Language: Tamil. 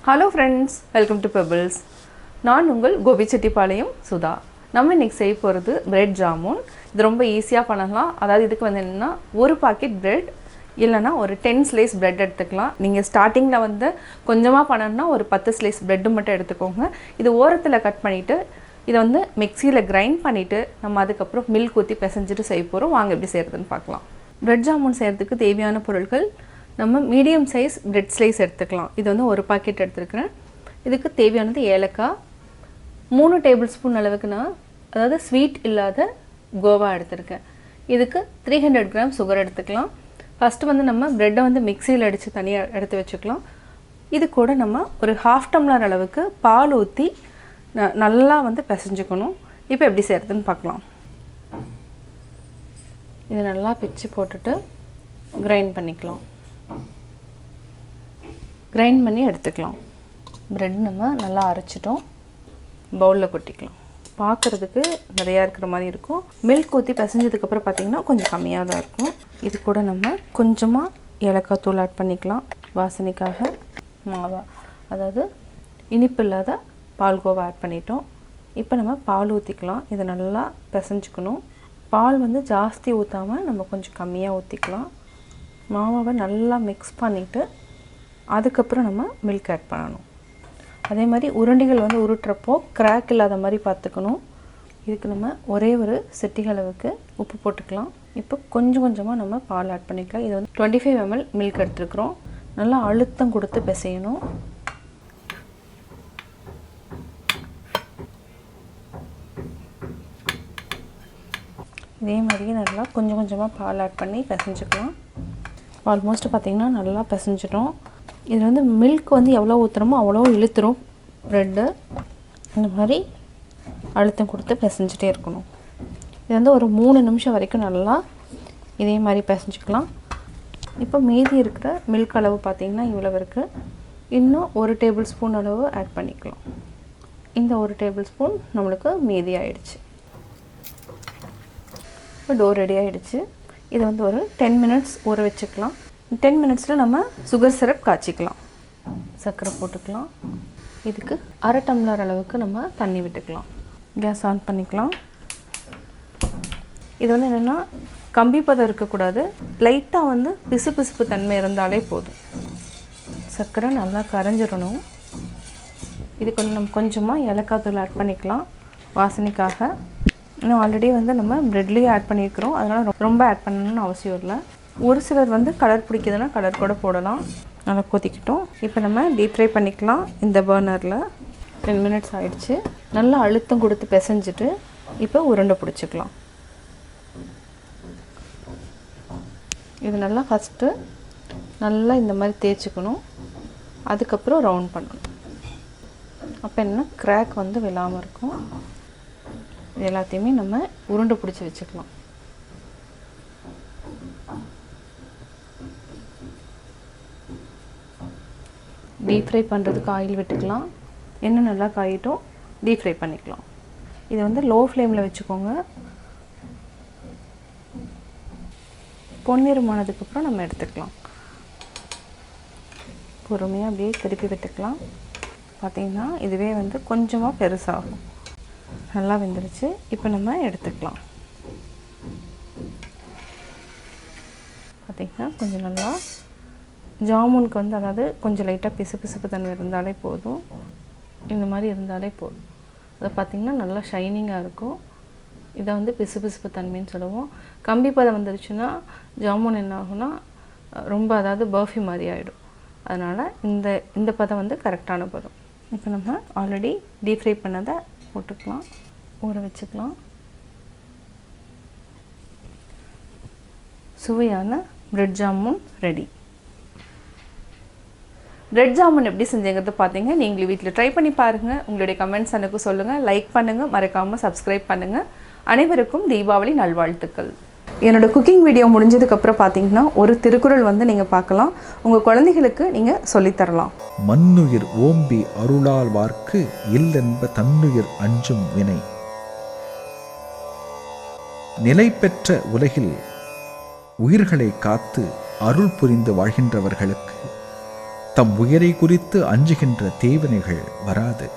Hello friends, welcome to Pebbles. நான் உங்கள் கோபி செட்டிப்பாளையம் சுதா. நம்ம இன்னைக்கு செய்ய போகிறது பிரெட் ஜாமுன். இது ரொம்ப ஈஸியாக பண்ணலாம். அதாவது இதுக்கு வந்து என்னன்னா ஒரு பாக்கெட் பிரெட் இல்லைனா ஒரு 10 ஸ்லைஸ் பிரெட் எடுத்துக்கலாம். நீங்கள் ஸ்டார்டிங்கில் வந்து கொஞ்சமாக பண்ணணும்னா ஒரு 10 ஸ்லைஸ் பிரெட்டு மட்டும் எடுத்துக்கோங்க. இது ஓரத்தில் கட் பண்ணிவிட்டு இதை வந்து மிக்சியில் கிரைண்ட் பண்ணிவிட்டு நம்ம அதுக்கப்புறம் மில்க் ஊற்றி பிசைஞ்சிட்டு செய்ய போகிறோம். வாங்க எப்படி செய்கிறதுன்னு பார்க்கலாம். பிரெட் ஜாமுன் செய்கிறதுக்கு தேவையான பொருட்கள் நம்ம மீடியம் சைஸ் பிரெட் ஸ்லைஸ் எடுத்துக்கலாம். இது வந்து ஒரு பாக்கெட் எடுத்துருக்கிறேன். இதுக்கு தேவையானது ஏலக்காய், 3 டேபிள் ஸ்பூன் அளவுக்கு நான் அதாவது ஸ்வீட் இல்லாத கோவா எடுத்துருக்கேன். இதுக்கு 300 கிராம் சுகர் எடுத்துக்கலாம். ஃபஸ்ட்டு வந்து நம்ம ப்ரெட்டை வந்து மிக்சியில் அடித்து தனியாக எடுத்து வச்சுக்கலாம். இது கூட நம்ம ஒரு 1/2 டம்ளர் அளவுக்கு பால் ஊற்றி நல்லா வந்து பிசைஞ்சுக்கணும். இப்போ எப்படி செய்கிறதுன்னு பார்க்கலாம். இதை நல்லா பிச்சு போட்டுட்டு கிரைண்ட் பண்ணிக்கலாம். கிரைண்ட் பண்ணி எடுத்துக்கலாம். ப்ரெட் நம்ம நல்லா அரைச்சிட்டோம். பவுலில் கொட்டிக்கலாம். பார்க்குறதுக்கு நிறையா இருக்கிற மாதிரி இருக்கும். மில்க் ஊற்றி பிசைஞ்சதுக்கப்புறம் பார்த்திங்கன்னா கொஞ்சம் கம்மியாக தான் இருக்கும். இது கூட நம்ம கொஞ்சமாக ஏலக்காய் தூள் ஆட் பண்ணிக்கலாம். வாசனைக்காக மாவா அதாவது இனிப்பு இல்லாத பால்கோவா ஆட் பண்ணிட்டோம். இப்போ நம்ம பால் ஊற்றிக்கலாம். இதை நல்லா பிசைஞ்சுக்கணும். பால் வந்து ஜாஸ்தி ஊற்றாமல் நம்ம கொஞ்சம் கம்மியாக ஊற்றிக்கலாம். மாவாவை நல்லா மிக்ஸ் பண்ணிவிட்டு அதுக்கப்புறம் நம்ம மில்க் ஆட் பண்ணணும். அதே மாதிரி உருண்டைகள் வந்து உருட்டுறப்போ கிராக் இல்லாத மாதிரி பார்த்துக்கணும். இதுக்கு நம்ம ஒரே ஒரு சிட்டிகை அளவுக்கு உப்பு போட்டுக்கலாம். இப்போ கொஞ்சம் கொஞ்சமாக நம்ம பால் ஆட் பண்ணிக்கலாம். இது வந்து 25 ml மில்க் எடுத்துருக்குறோம். நல்லா அழுத்தம் கொடுத்து பிசையணும். இதே மாதிரியே நல்லா கொஞ்சம் கொஞ்சமாக பால் ஆட் பண்ணி பிசைஞ்சுக்கலாம். ஆல்மோஸ்ட் பார்த்திங்கன்னா நல்லா பிசைஞ்சிட்டோம். இது வந்து மில்க் வந்து எவ்வளோ ஊற்றுறோமோ அவ்வளோ இழுத்துரும் ப்ரெட்டு. இந்த மாதிரி அழுத்தம் கொடுத்து பிசைஞ்சிட்டே இருக்கணும். இது வந்து ஒரு 3 நிமிஷம் வரைக்கும் நல்லா இதே மாதிரி பிசைஞ்சிக்கலாம். இப்போ மீதி இருக்கிற மில்க் அளவு பார்த்திங்கன்னா இவ்வளோ இருக்குது. இன்னும் 1 டேபிள் ஸ்பூன் அளவு ஆட் பண்ணிக்கலாம். இந்த 1 டேபிள் ஸ்பூன் நம்மளுக்கு மீதி ஆகிடுச்சு. இப்போ டோ ரெடி ஆகிடுச்சு. இது வந்து ஒரு 10 மினிட்ஸ் ஊற வச்சுக்கலாம். 10 மினிட்ஸில் நம்ம சுகர் சிரப் காய்ச்சிக்கலாம். சர்க்கரை போட்டுக்கலாம். இதுக்கு 1/2 டம்ளர் அளவுக்கு நம்ம தண்ணி விட்டுக்கலாம். கேஸ் ஆன் பண்ணிக்கலாம். இது வந்து என்னென்னா கம்பி பதம் இருக்கக்கூடாது. லைட்டாக வந்து பிசுபிசுப்பு தன்மை இருந்தாலே போதும். சர்க்கரை நல்லா கரைஞ்சிடணும். இதுக்கு வந்து நம்ம கொஞ்சமாக ஏலக்காய் தூள் ஆட் பண்ணிக்கலாம் வாசனைக்காக. இன்னும் ஆல்ரெடி வந்து நம்ம ப்ரெட்லேயே ஆட் பண்ணியிருக்கிறோம். அதனால் ரொம்ப ஆட் பண்ணணும்னு அவசியம் இல்லை. ஒரு சிலர் வந்து கலர் பிடிக்குதுன்னா கலர் கூட போடலாம். நல்லா கொதிக்கிட்டோம். இப்போ நம்ம டீப் ஃப்ரை பண்ணிக்கலாம். இந்த பர்னரில் 10 மினிட்ஸ் ஆகிடுச்சு. நல்லா அழுத்தம் கொடுத்து பிசைஞ்சிட்டு இப்போ உருண்டை பிடிச்சிக்கலாம். இது நல்லா ஃபஸ்ட்டு நல்லா இந்த மாதிரி தேய்ச்சிக்கணும். அதுக்கப்புறம் ரவுண்ட் பண்ணணும். அப்போ என்ன கிராக் வந்து விழாமல் இருக்கும். இது எல்லாத்தையுமே நம்ம உருண்டை பிடிச்சி வச்சுக்கலாம். டீப் ஃப்ரை பண்ணுறதுக்கு ஆயில் விட்டுக்கலாம். எண்ணெய் நல்லா காயிட்டும். டீப் ஃப்ரை பண்ணிக்கலாம். இதை வந்து லோ ஃப்ளேமில் வச்சுக்கோங்க. பொன்னிறமானதுக்கப்புறம் நம்ம எடுத்துக்கலாம். பொறுமையாக அப்படியே திருப்பி விட்டுக்கலாம். பார்த்திங்கன்னா இதுவே வந்து கொஞ்சமாக பெருசாகும். நல்லா வெந்துருச்சு. இப்போ நம்ம எடுத்துக்கலாம். பார்த்திங்கன்னா கொஞ்சம் நல்லா ஜாமுனுக்கு வந்து அதாவது கொஞ்சம் லைட்டாக பிசுபிசுப்பு தன்மை இருந்தாலே போதும். இந்த மாதிரி இருந்தாலே போதும். அதை பார்த்திங்கன்னா நல்லா ஷைனிங்காக இருக்கும். இதை வந்து பிசுபிசுப்பு தன்மைன்னு சொல்லுவோம். கம்பி பதம் வந்துருச்சுன்னா ஜாமுன் என்ன ஆகும்னா ரொம்ப அதாவது பர்ஃபி மாதிரி ஆகிடும். அதனால் இந்த பதம் வந்து கரெக்டான பதம். இப்போ நம்ம ஆல்ரெடி டீப் ஃப்ரை பண்ணதை போட்டுக்கலாம். ஊற வச்சுக்கலாம். சுவையான bread jamun ready. Bread jamun எப்படி செஞ்சீங்கிறது பார்த்தீங்க. நீங்களும் வீட்டில் ட்ரை பண்ணி பாருங்கள். உங்களுடைய கமெண்ட்ஸ் எனக்கு சொல்லுங்கள். லைக் பண்ணுங்கள். மறக்காமல் சப்ஸ்கிரைப் பண்ணுங்கள். அனைவருக்கும் தீபாவளி நல்வாழ்த்துக்கள். என்னோட குக்கிங் வீடியோ முடிஞ்சதுக்கப்புறம் பார்த்தீங்கன்னா ஒரு திருக்குறள் வந்து நீங்கள் பார்க்கலாம். உங்கள் குழந்தைகளுக்கு நீங்கள் சொல்லித்தரலாம். மண்ணுயிர் ஓம்பி அருளால் வார்க்கு இல்லென்ப தன்னுயிர் அஞ்சும் வினை. நிலை பெற்ற உலகில் உயிர்களை காத்து அருள் புரிந்து வாழ்கின்றவர்களுக்கு தம் உயிரை குறித்து அஞ்சுகின்ற தேவனைகள் வராது.